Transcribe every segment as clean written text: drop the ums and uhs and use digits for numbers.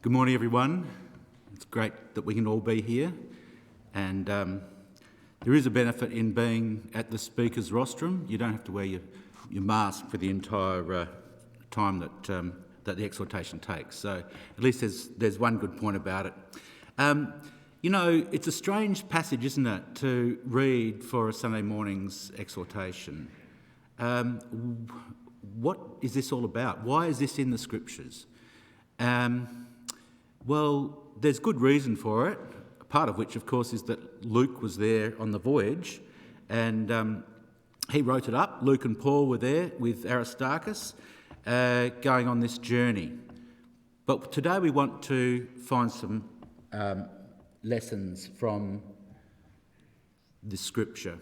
Good morning, everyone. It's great that we can all be here, and there is a benefit in being at the speaker's rostrum. You don't have to wear your mask for the entire time that the exhortation takes. So at least there's one good point about it. It's a strange passage, isn't it, to read for a Sunday morning's exhortation. What is this all about? Why is this in the Scriptures? Well, there's good reason for it, part of which, of course, is that Luke was there on the voyage, and he wrote it up. Luke and Paul were there with Aristarchus going on this journey. But today we want to find some lessons from this Scripture.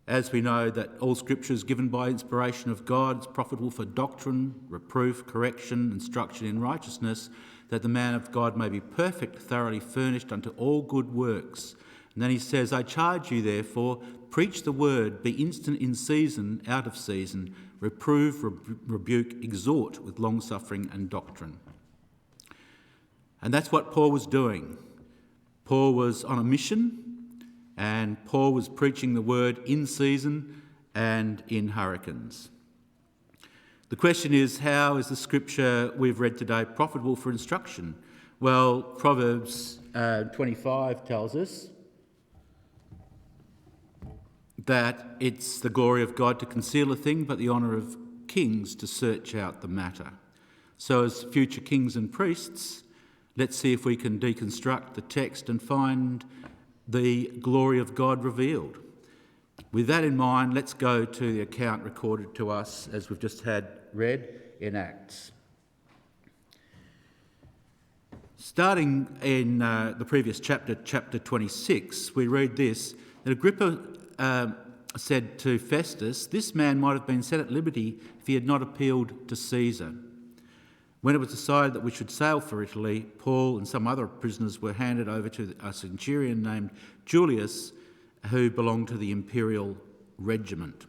As we know that all Scripture is given by inspiration of God, it's profitable for doctrine, reproof, correction, instruction in righteousness, that the man of God may be perfect, thoroughly furnished unto all good works. And then he says, I charge you therefore, preach the word, be instant in season, out of season, reprove, rebuke, exhort with long-suffering and doctrine. And that's what Paul was doing. Paul was on a mission, and Paul was preaching the word in season and in hurricanes. The question is, how is the Scripture we've read today profitable for instruction? Well, Proverbs 25 tells us that it's the glory of God to conceal a thing, but the honour of kings to search out the matter. So as future kings and priests, let's see if we can deconstruct the text and find the glory of God revealed. With that in mind, let's go to the account recorded to us as we've just had read in Acts. Starting in the previous chapter, chapter 26, we read this, that Agrippa said to Festus, this man might have been set at liberty if he had not appealed to Caesar. When it was decided that we should sail for Italy, Paul and some other prisoners were handed over to a centurion named Julius, who belonged to the imperial regiment.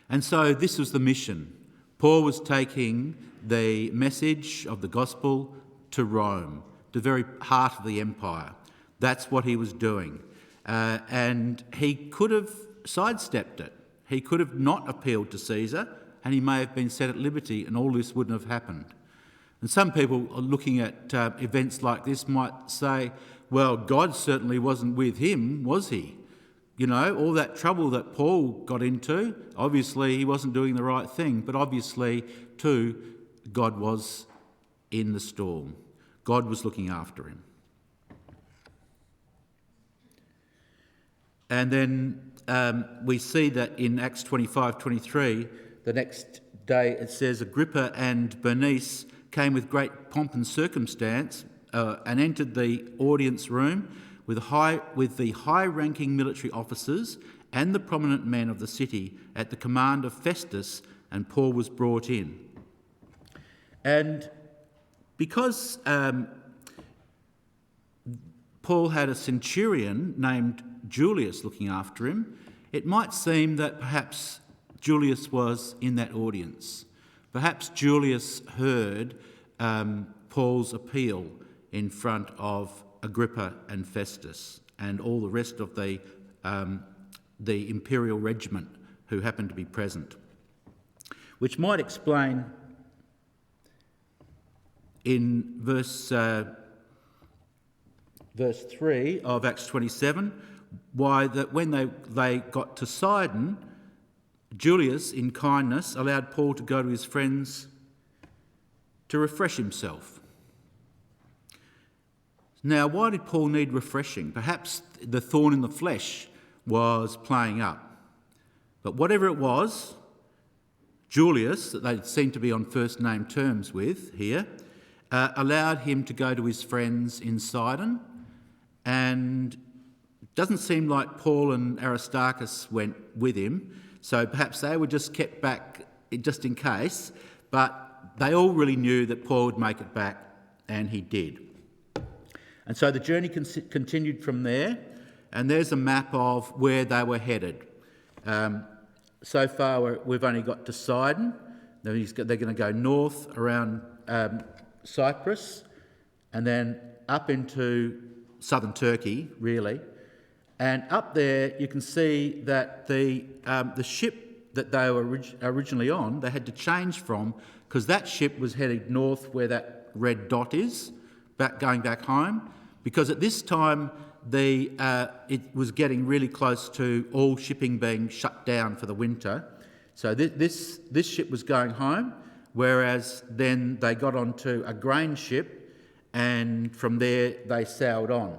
And so this was the mission. Paul was taking the message of the gospel to Rome, the very heart of the empire. That's what he was doing. And he could have sidestepped it. He could have not appealed to Caesar, and he may have been set at liberty, and all this wouldn't have happened. And some people looking at events like this might say, well, God certainly wasn't with him, was he? You know, all that trouble that Paul got into, obviously he wasn't doing the right thing, but obviously, too, God was in the storm. God was looking after him. And then we see that in Acts 25:23, the next day it says, Agrippa and Bernice came with great pomp and circumstance and entered the audience room with the high-ranking military officers and the prominent men of the city at the command of Festus, and Paul was brought in. And because Paul had a centurion named Julius looking after him, it might seem that perhaps Julius was in that audience. Perhaps Julius heard Paul's appeal in front of Agrippa and Festus and all the rest of the imperial regiment who happened to be present, which might explain in verse 3 of Acts 27 why that when they got to Sidon, Julius, in kindness, allowed Paul to go to his friends to refresh himself. Now, why did Paul need refreshing? Perhaps the thorn in the flesh was playing up. But whatever it was, Julius, that they seem to be on first name terms with here, allowed him to go to his friends in Sidon. And it doesn't seem like Paul and Aristarchus went with him, so perhaps they were just kept back just in case, but they all really knew that Paul would make it back, and he did. And so the journey continued from there, and there's a map of where they were headed. So far we've only got to Sidon. They're going to go north around Cyprus, and then up into southern Turkey, really. And up there, you can see that the ship that they were originally on, they had to change from, because that ship was heading north where that red dot is, going back home, because at this time it was getting really close to all shipping being shut down for the winter. So this ship was going home, whereas then they got onto a grain ship, and from there they sailed on.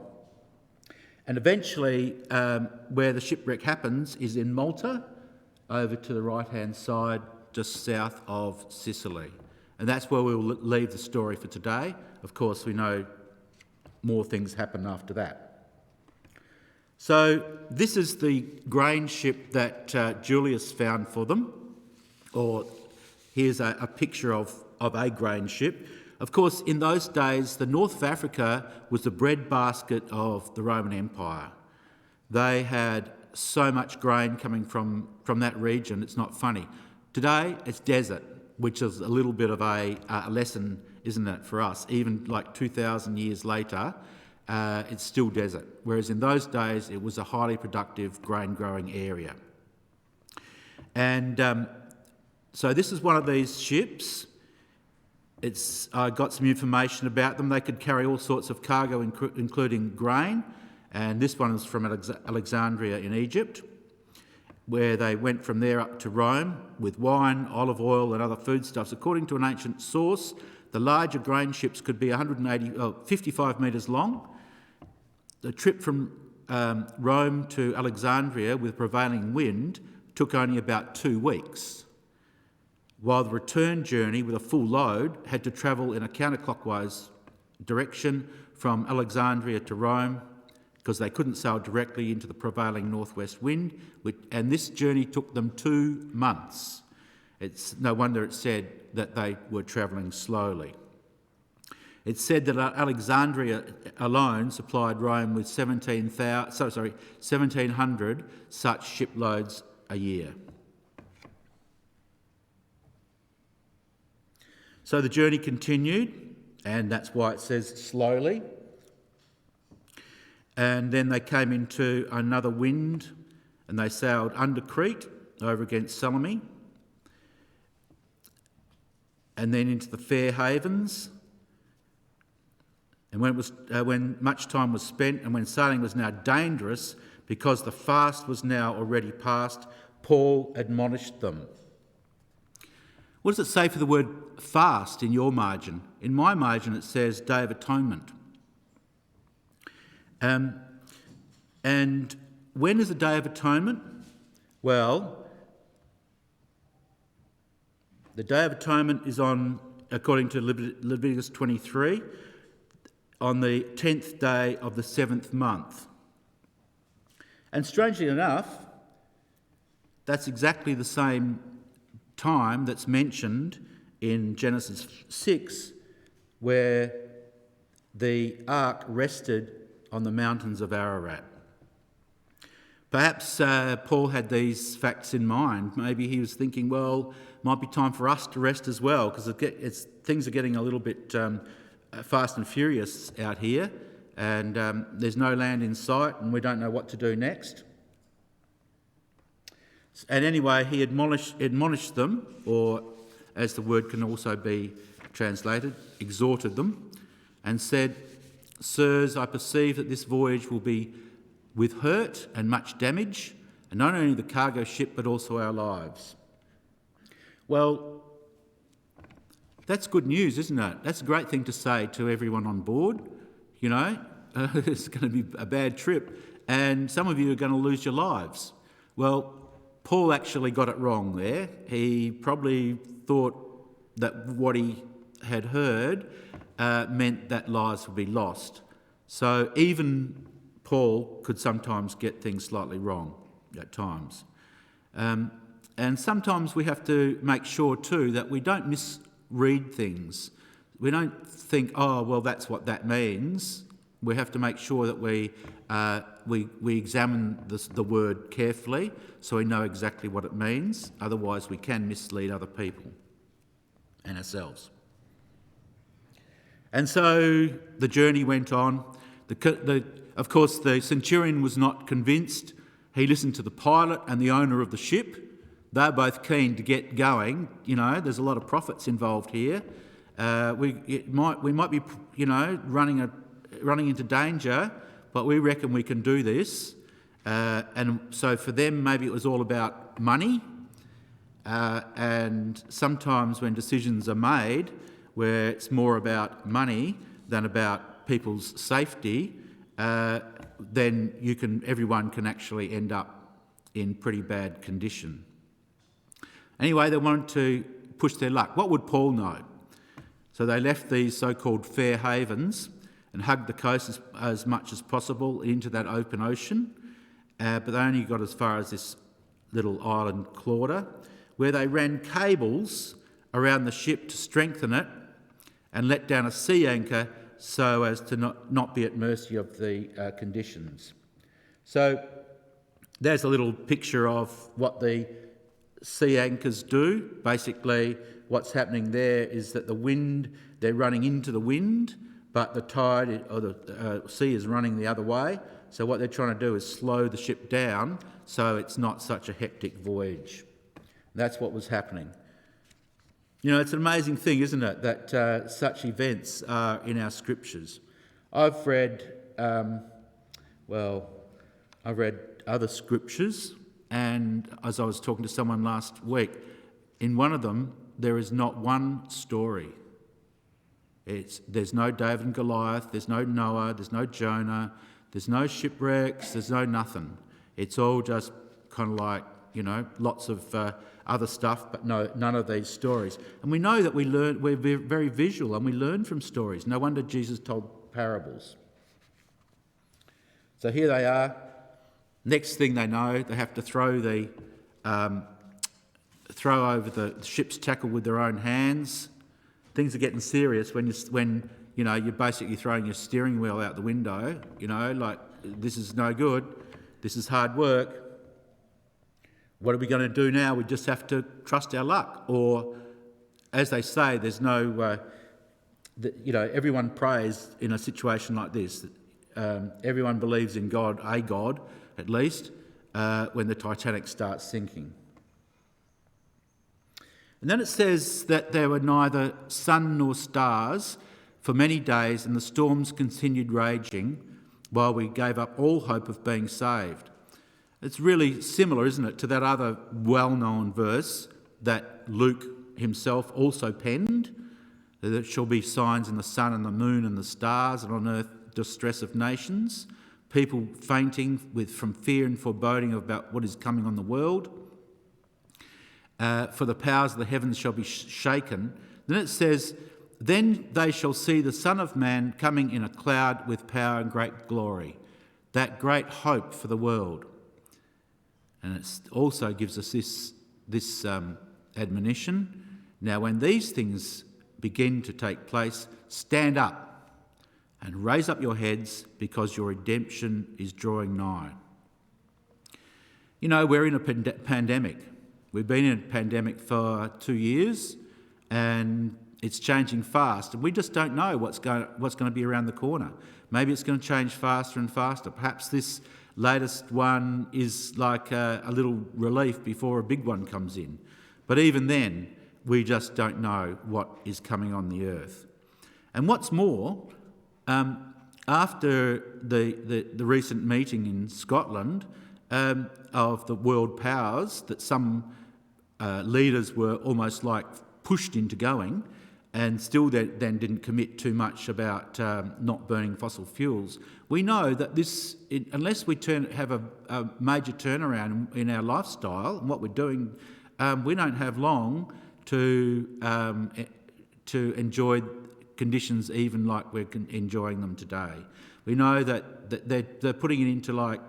And eventually, where the shipwreck happens is in Malta, over to the right-hand side, just south of Sicily. And that's where we'll leave the story for today. Of course, we know more things happen after that. So this is the grain ship that Julius found for them, or here's a picture of a grain ship. Of course, in those days, the north of Africa was the breadbasket of the Roman Empire. They had so much grain coming from that region, it's not funny. Today, it's desert, which is a little bit of a lesson, isn't it, for us? Even like 2,000 years later, it's still desert. Whereas in those days, it was a highly productive grain-growing area. And so this is one of these ships. I got some information about them. They could carry all sorts of cargo, including grain. And this one is from Alexandria in Egypt, where they went from there up to Rome with wine, olive oil and other foodstuffs. According to an ancient source, the larger grain ships could be 55 metres long. The trip from Rome to Alexandria with prevailing wind took only about 2 weeks, while the return journey with a full load had to travel in a counterclockwise direction from Alexandria to Rome, because they couldn't sail directly into the prevailing northwest wind, and this journey took them 2 months. It's no wonder it said that they were travelling slowly. It's said that Alexandria alone supplied Rome with 1,700 such shiploads a year. So the journey continued, and that's why it says slowly. And then they came into another wind, and they sailed under Crete, over against Salome, and then into the Fair Havens. And when much time was spent, and when sailing was now dangerous, because the fast was now already past, Paul admonished them. What does it say for the word fast in your margin? In my margin it says Day of Atonement. And when is the Day of Atonement? Well, the Day of Atonement is on, according to Leviticus 23, on the 10th day of the 7th month. And strangely enough, that's exactly the same time that's mentioned in Genesis 6, where the ark rested on the mountains of Ararat. Perhaps Paul had these facts in mind. Maybe he was thinking, well, it might be time for us to rest as well, because things are getting a little bit fast and furious out here, and there's no land in sight, and we don't know what to do next. And anyway, he admonished them, or as the word can also be translated, exhorted them, and said, "Sirs, I perceive that this voyage will be with hurt and much damage, and not only the cargo ship but also our lives." Well, that's good news, isn't it? That's a great thing to say to everyone on board. You know, it's going to be a bad trip, and some of you are going to lose your lives. Well, Paul actually got it wrong there. He probably thought that what he had heard meant that lives would be lost. So even Paul could sometimes get things slightly wrong at times. And sometimes we have to make sure too that we don't misread things. We don't think, oh, well, that's what that means. We have to make sure that we examine the word carefully so we know exactly what it means. Otherwise, we can mislead other people and ourselves. And so the journey went on. Of course, the centurion was not convinced. He listened to the pilot and the owner of the ship. They're both keen to get going. There's a lot of profits involved here. We might be, running into danger, but we reckon we can do this. And so for them, maybe it was all about money. And sometimes when decisions are made where it's more about money than about people's safety, then everyone can actually end up in pretty bad condition. Anyway, they wanted to push their luck. What would Paul know? So they left these so-called fair havens and hugged the coast as much as possible into that open ocean, but they only got as far as this little island Clauda, where they ran cables around the ship to strengthen it and let down a sea anchor so as to not be at mercy of the conditions. So there's a little picture of what the sea anchors do. Basically, what's happening there is that they're running into the wind, but the tide or the sea is running the other way. So what they're trying to do is slow the ship down so it's not such a hectic voyage. That's what was happening. It's an amazing thing, isn't it, that such events are in our scriptures. I've read other scriptures, and as I was talking to someone last week, in one of them there is not one story. There's no David and Goliath, there's no Noah, there's no Jonah, there's no shipwrecks, there's no nothing. It's all just kind of like, lots of other stuff, but none of these stories. And we know that we're very visual and we learn from stories. No wonder Jesus told parables. So here they are. Next thing they know, they have to throw over the ship's tackle with their own hands. Things are getting serious when you're basically throwing your steering wheel out the window. Like, this is no good. This is hard work. What are we going to do now? We just have to trust our luck. Or, as they say, there's no, everyone prays in a situation like this. Everyone believes in God, a God at least, when the Titanic starts sinking. And then it says that there were neither sun nor stars for many days, and the storms continued raging while we gave up all hope of being saved. It's really similar, isn't it, to that other well-known verse that Luke himself also penned. There shall be signs in the sun and the moon and the stars, and on earth distress of nations, people fainting from fear and foreboding about what is coming on the world. For the powers of the heavens shall be shaken. Then it says, then they shall see the Son of Man coming in a cloud with power and great glory. That great hope for the world. And it also gives us this admonition. Now, when these things begin to take place, stand up and raise up your heads, because your redemption is drawing nigh. We're in a pandemic. We've been in a pandemic for 2 years, and it's changing fast. And we just don't know what's going to be around the corner. Maybe it's going to change faster and faster. Perhaps this latest one is like a little relief before a big one comes in. But even then, we just don't know what is coming on the earth. And what's more, after the recent meeting in Scotland of the world powers, that some leaders were almost like pushed into going, and still then didn't commit too much about not burning fossil fuels. We know that unless we have a major turnaround in our lifestyle and what we're doing, we don't have long to enjoy conditions even like we're enjoying them today. We know that they're putting it into like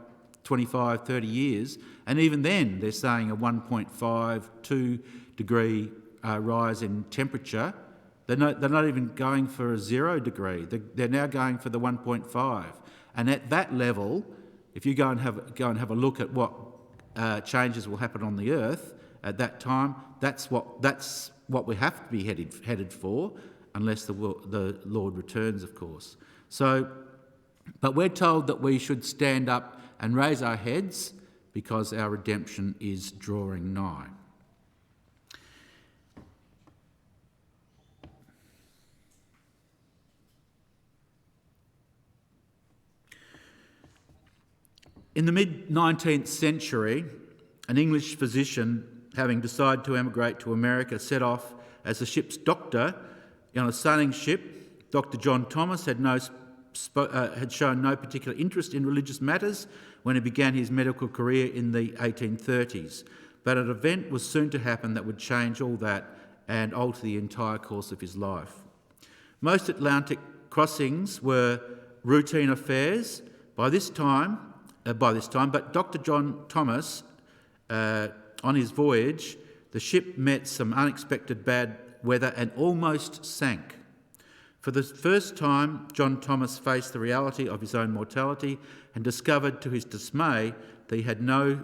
25, 30 years, and even then they're saying a 1.5, 2 degree rise in temperature. They're not even going for a 0 degree. They're now going for the 1.5. And at that level, if you go and have a look at what changes will happen on the earth at that time, that's what we have to be headed for. unless the Lord returns, of course. So, but we're told that we should stand up and raise our heads because our redemption is drawing nigh. In the mid-19th century, an English physician, having decided to emigrate to America, set off as the ship's doctor on a sailing ship. Dr. John Thomas had shown no particular interest in religious matters when he began his medical career in the 1830s, but an event was soon to happen that would change all that and alter the entire course of his life. Most Atlantic crossings were routine affairs by this time, but Dr. John Thomas, on his voyage, the ship met some unexpected bad weather and almost sank. For the first time, John Thomas faced the reality of his own mortality and discovered to his dismay that he had no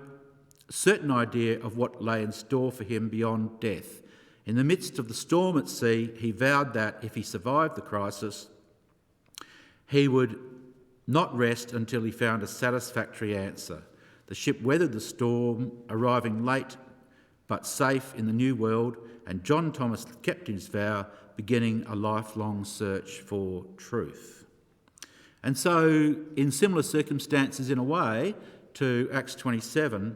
certain idea of what lay in store for him beyond death. In the midst of the storm at sea, he vowed that if he survived the crisis, he would not rest until he found a satisfactory answer. The ship weathered the storm, arriving late but safe in the new world, and John Thomas kept his vow, beginning a lifelong search for truth. And so, in similar circumstances, in a way, to Acts 27,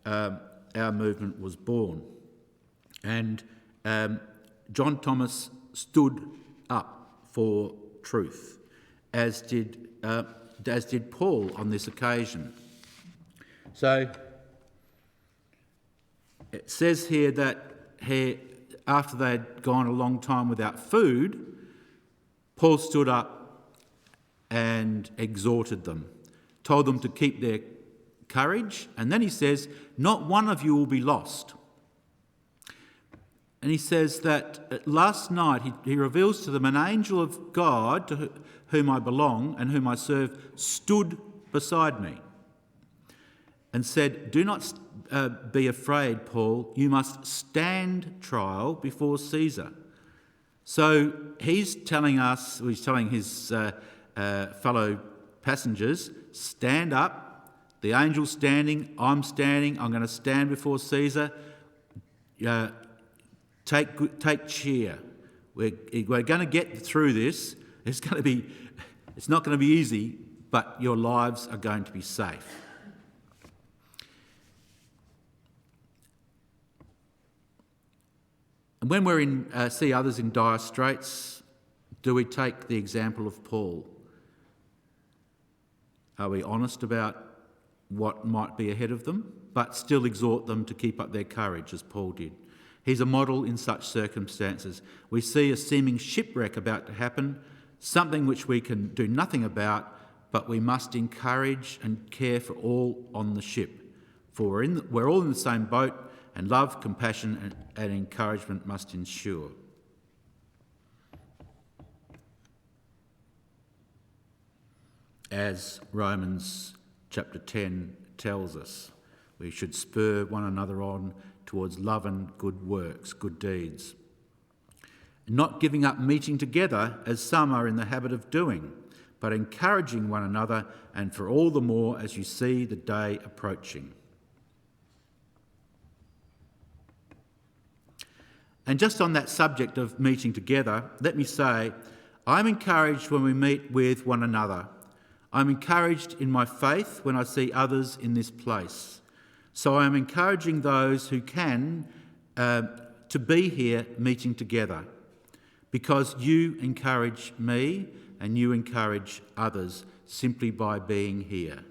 our movement was born. And John Thomas stood up for truth, as did Paul on this occasion. So it says here that after they had gone a long time without food, Paul stood up and exhorted them, told them to keep their courage, and then he says, "Not one of you will be lost." And he says that last night he reveals to them an angel of God to whom I belong and whom I serve stood beside me and said, "Do not be afraid, Paul. You must stand trial before Caesar." So he's telling his fellow passengers, stand up. The angel's standing, I'm standing, I'm going to stand before Caesar. Take cheer. We're going to get through this. It's not going to be easy, but your lives are going to be safe. And when we see others in dire straits, do we take the example of Paul? Are we honest about what might be ahead of them, but still exhort them to keep up their courage, as Paul did? He's a model in such circumstances. We see a seeming shipwreck about to happen, something which we can do nothing about, but we must encourage and care for all on the ship. For we're all in the same boat, and love, compassion and encouragement must ensure. As Romans chapter 10 tells us, we should spur one another on towards love and good works, good deeds. Not giving up meeting together as some are in the habit of doing, but encouraging one another, and for all the more as you see the day approaching. And just on that subject of meeting together, let me say, I'm encouraged when we meet with one another. I'm encouraged in my faith when I see others in this place. So I am encouraging those who can to be here meeting together, because you encourage me and you encourage others simply by being here.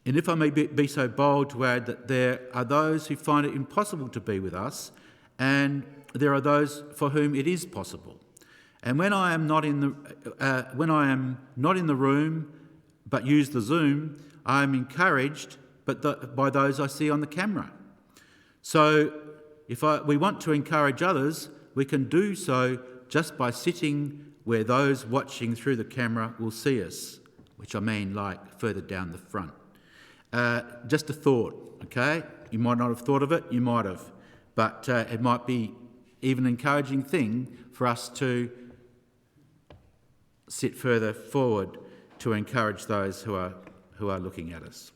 And if I may be so bold to add that there are those who find it impossible to be with us, and there are those for whom it is possible. And when I am not in the room but use the Zoom, I am encouraged by those I see on the camera. So if we want to encourage others, we can do so just by sitting where those watching through the camera will see us, which I mean like further down the front. Just a thought, okay? You might not have thought of it, you might have. But it might be even encouraging thing for us to sit further forward to encourage those who are looking at us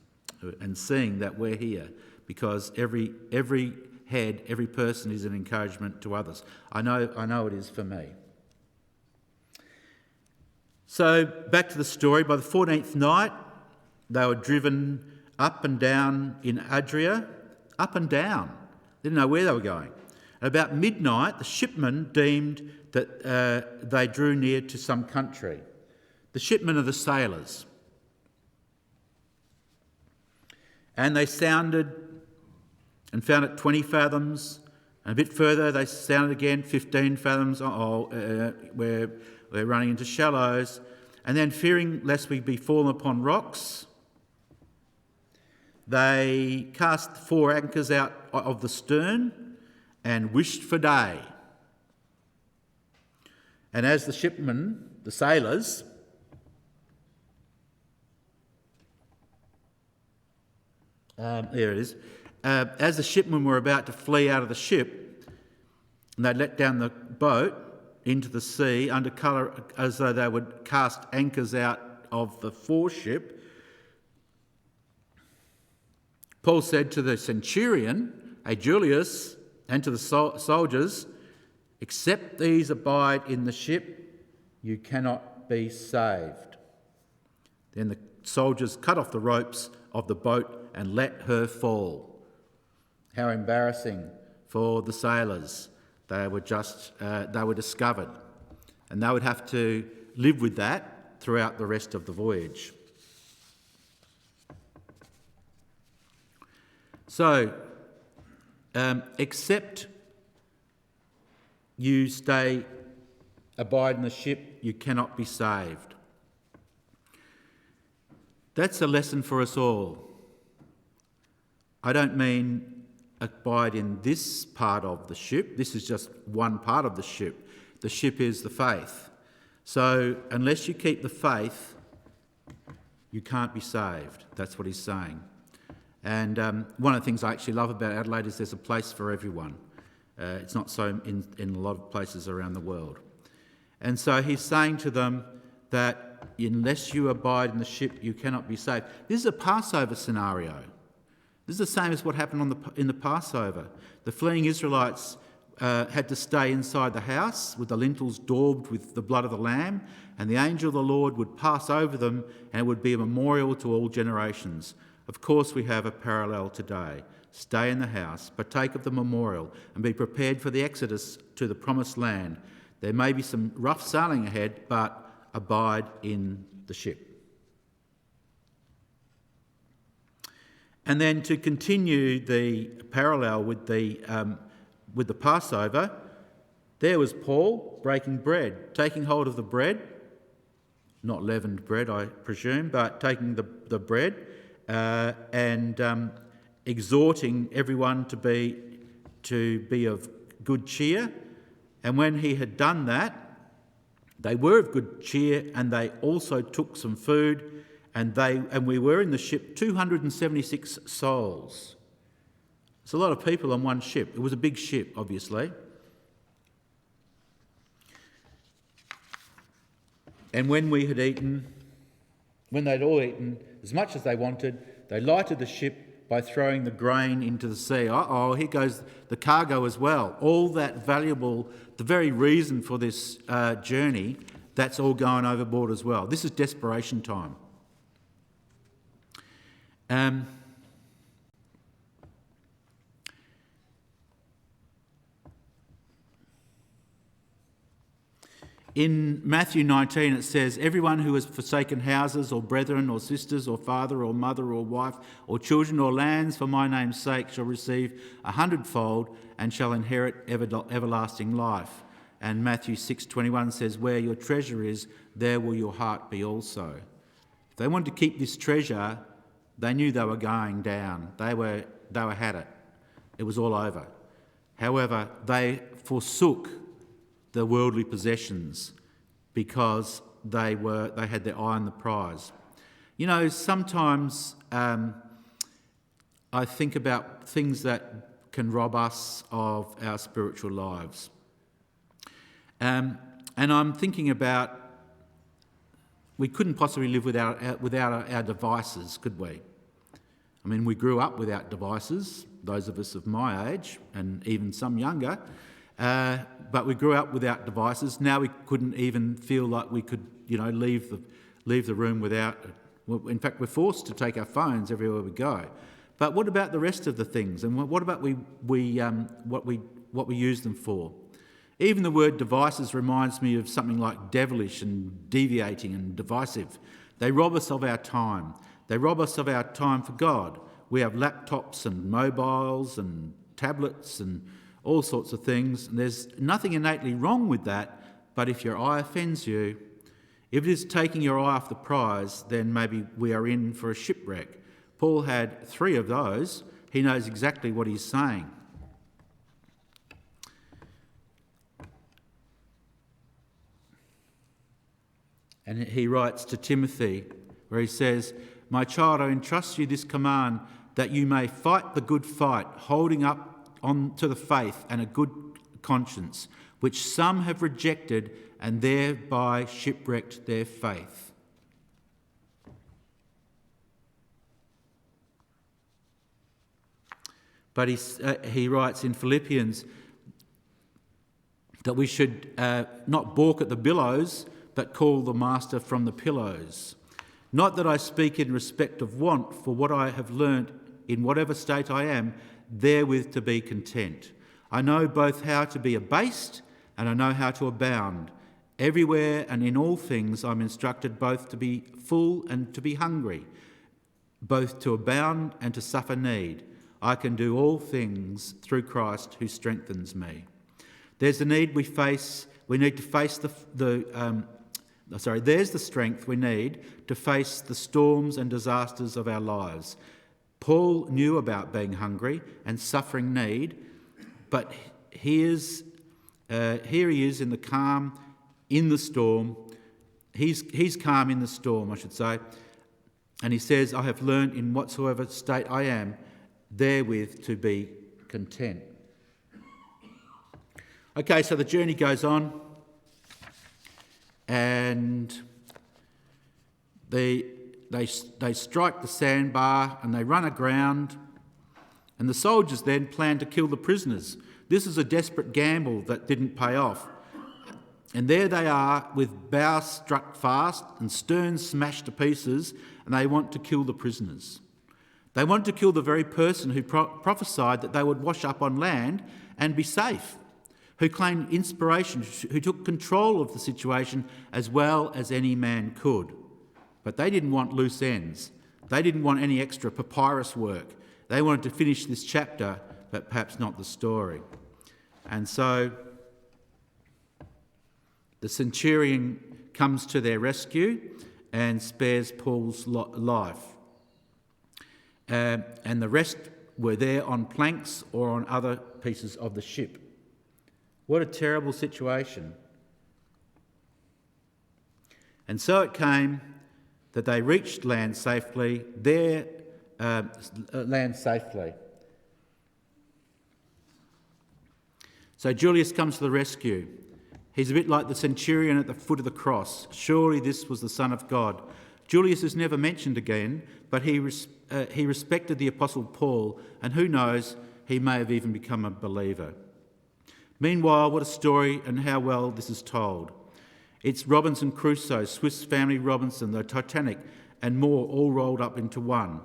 and seeing that we're here, because every head, every person is an encouragement to others. I know it is for me. So back to the story. By the 14th night, they were driven up and down in Adria, up and down. They didn't know where they were going. At about midnight, the shipmen deemed that they drew near to some country. The shipmen are the sailors. And they sounded and found it 20 fathoms. And a bit further, they sounded again, 15 fathoms. We're running into shallows. And then, fearing lest we be fallen upon rocks, they cast 4 anchors out of the stern and wished for day. And as the shipmen, the sailors, there it is. As the shipmen were about to flee out of the ship, and they let down the boat into the sea under colour as though they would cast anchors out of the foreship, Paul said to the centurion, Julius, and to the soldiers, "Except these abide in the ship, you cannot be saved." Then the soldiers cut off the ropes of the boat and let her fall. How embarrassing for the sailors. They were discovered, and they would have to live with that throughout the rest of the voyage. So, except you abide in the ship, you cannot be saved. That's a lesson for us all. I don't mean abide in this part of the ship. This is just one part of the ship. The ship is the faith. So unless you keep the faith, you can't be saved. That's what he's saying. And one of the things I actually love about Adelaide is there's a place for everyone. It's not so in a lot of places around the world. And so he's saying to them that unless you abide in the ship, you cannot be saved. This is a Passover scenario. This is the same as what happened in the Passover. The fleeing Israelites had to stay inside the house with the lintels daubed with the blood of the Lamb, and the angel of the Lord would pass over them, and it would be a memorial to all generations. Of course, we have a parallel today. Stay in the house, partake of the memorial, and be prepared for the exodus to the promised land. There may be some rough sailing ahead, but abide in the ship. And then to continue the parallel with the Passover, there was Paul breaking bread, taking hold of the bread, not leavened bread, I presume, but taking the bread and exhorting everyone to be of good cheer. And when he had done that, they were of good cheer, and they also took some food. And we were in the ship 276 souls. It's a lot of people on one ship. It was a big ship, obviously. And when they'd all eaten as much as they wanted, they lighted the ship by throwing the grain into the sea. Here goes the cargo as well. All that valuable, the very reason for this journey, that's all going overboard as well. This is desperation time. In Matthew 19 it says, "Everyone who has forsaken houses or brethren or sisters or father or mother or wife or children or lands for my name's sake shall receive 100-fold and shall inherit everlasting life." And Matthew 6:21 says, "Where your treasure is, there will your heart be also." If they wanted to keep this treasure, they knew they were going down. They had it. It was all over. However, they forsook the worldly possessions because they had their eye on the prize. You know, sometimes I think about things that can rob us of our spiritual lives. And I'm thinking about, we couldn't possibly live without our devices, could we? I mean, we grew up without devices, those of us of my age, and even some younger, but we grew up without devices. Now we couldn't even feel like we could, leave the room without. Well, in fact, we're forced to take our phones everywhere we go. But what about the rest of the things? And what about what we use them for? Even the word devices reminds me of something like devilish and deviating and divisive. They rob us of our time. They rob us of our time for God. We have laptops and mobiles and tablets and all sorts of things. And there's nothing innately wrong with that, but if your eye offends you, if it is taking your eye off the prize, then maybe we are in for a shipwreck. Paul had 3 of those. He knows exactly what he's saying. And he writes to Timothy, where he says, "My child, I entrust you this command, that you may fight the good fight, holding up on to the faith and a good conscience, which some have rejected and thereby shipwrecked their faith." But he writes in Philippians that we should not balk at the billows, but call the master from the pillows. "Not that I speak in respect of want, for what I have learnt in whatever state I am, therewith to be content. I know both how to be abased and I know how to abound. Everywhere and in all things I'm instructed both to be full and to be hungry, both to abound and to suffer need. I can do all things through Christ who strengthens me." There's the need we face. We need to face there's the strength we need to face the storms and disasters of our lives. Paul knew about being hungry and suffering need, but here he is in the calm, in the storm. He's calm in the storm, I should say. And he says, "I have learned in whatsoever state I am, therewith to be content." Okay, so the journey goes on, and they strike the sandbar and they run aground, and the soldiers then plan to kill the prisoners. This is a desperate gamble that didn't pay off. And there they are with bows struck fast and sterns smashed to pieces, and they want to kill the prisoners. They want to kill the very person who prophesied that they would wash up on land and be safe, who claimed inspiration, who took control of the situation as well as any man could. But they didn't want loose ends. They didn't want any extra papyrus work. They wanted to finish this chapter, but perhaps not the story. And so the centurion comes to their rescue and spares Paul's life. And the rest were there on planks or on other pieces of the ship. What a terrible situation. And so it came that they reached land safely, So Julius comes to the rescue. He's a bit like the centurion at the foot of the cross. Surely this was the Son of God. Julius is never mentioned again, but he respected the Apostle Paul, and who knows, he may have even become a believer. Meanwhile, what a story and how well this is told. It's Robinson Crusoe, Swiss Family Robinson, the Titanic, and more all rolled up into one.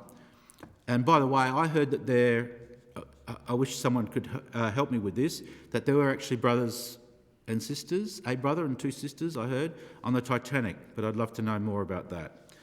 And by the way, I heard that I wish someone could help me with this, that there were actually brothers and sisters, a brother and 2 sisters, I heard, on the Titanic, but I'd love to know more about that.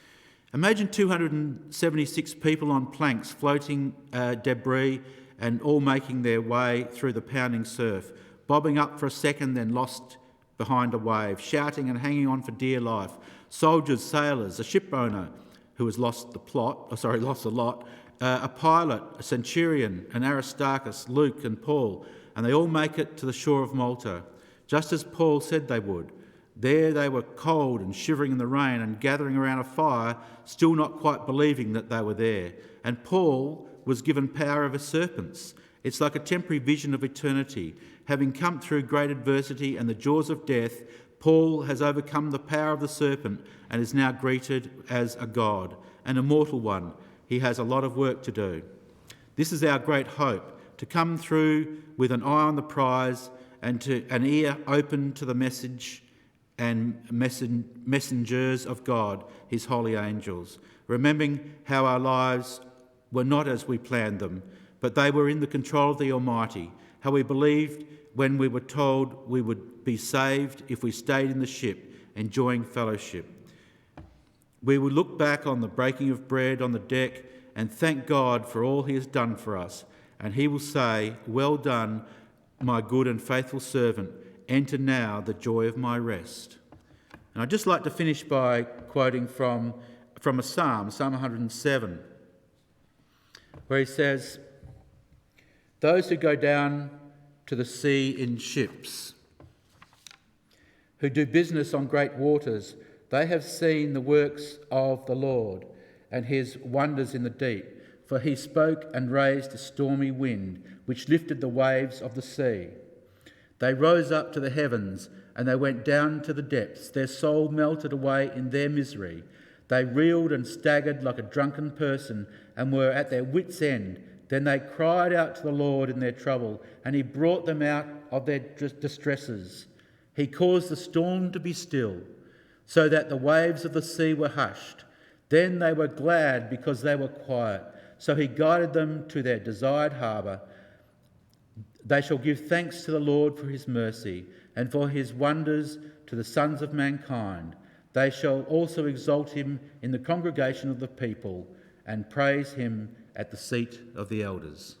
Imagine 276 people on planks floating debris and all making their way through the pounding surf, bobbing up for a second then lost behind a wave, shouting and hanging on for dear life. Soldiers, sailors, a ship owner who has lost a lot, a pilot, a centurion, an Aristarchus, Luke and Paul, and they all make it to the shore of Malta, just as Paul said they would. There they were cold and shivering in the rain and gathering around a fire, still not quite believing that they were there. And Paul was given power over serpents It's like a temporary vision of eternity. Having come through great adversity and the jaws of death, Paul has overcome the power of the serpent and is now greeted as a God, an immortal one. He has a lot of work to do. This is our great hope, to come through with an eye on the prize and to an ear open to the message and messengers of God, his holy angels, remembering how our lives were not as we planned them, but they were in the control of the Almighty, how we believed when we were told we would be saved if we stayed in the ship, enjoying fellowship. We will look back on the breaking of bread on the deck and thank God for all he has done for us, and he will say, "Well done, my good and faithful servant. Enter now the joy of my rest." And I'd just like to finish by quoting from a psalm, Psalm 107, where he says, "Those who go down to the sea in ships, who do business on great waters, they have seen the works of the Lord and his wonders in the deep. For he spoke and raised a stormy wind, which lifted the waves of the sea. They rose up to the heavens, and they went down to the depths. Their soul melted away in their misery. They reeled and staggered like a drunken person, and were at their wits' end. Then they cried out to the Lord in their trouble, and he brought them out of their distresses. He caused the storm to be still, so that the waves of the sea were hushed. Then they were glad because they were quiet. So he guided them to their desired harbour. They shall give thanks to the Lord for his mercy, and for his wonders to the sons of mankind. They shall also exalt him in the congregation of the people, and praise him at the seat of the elders."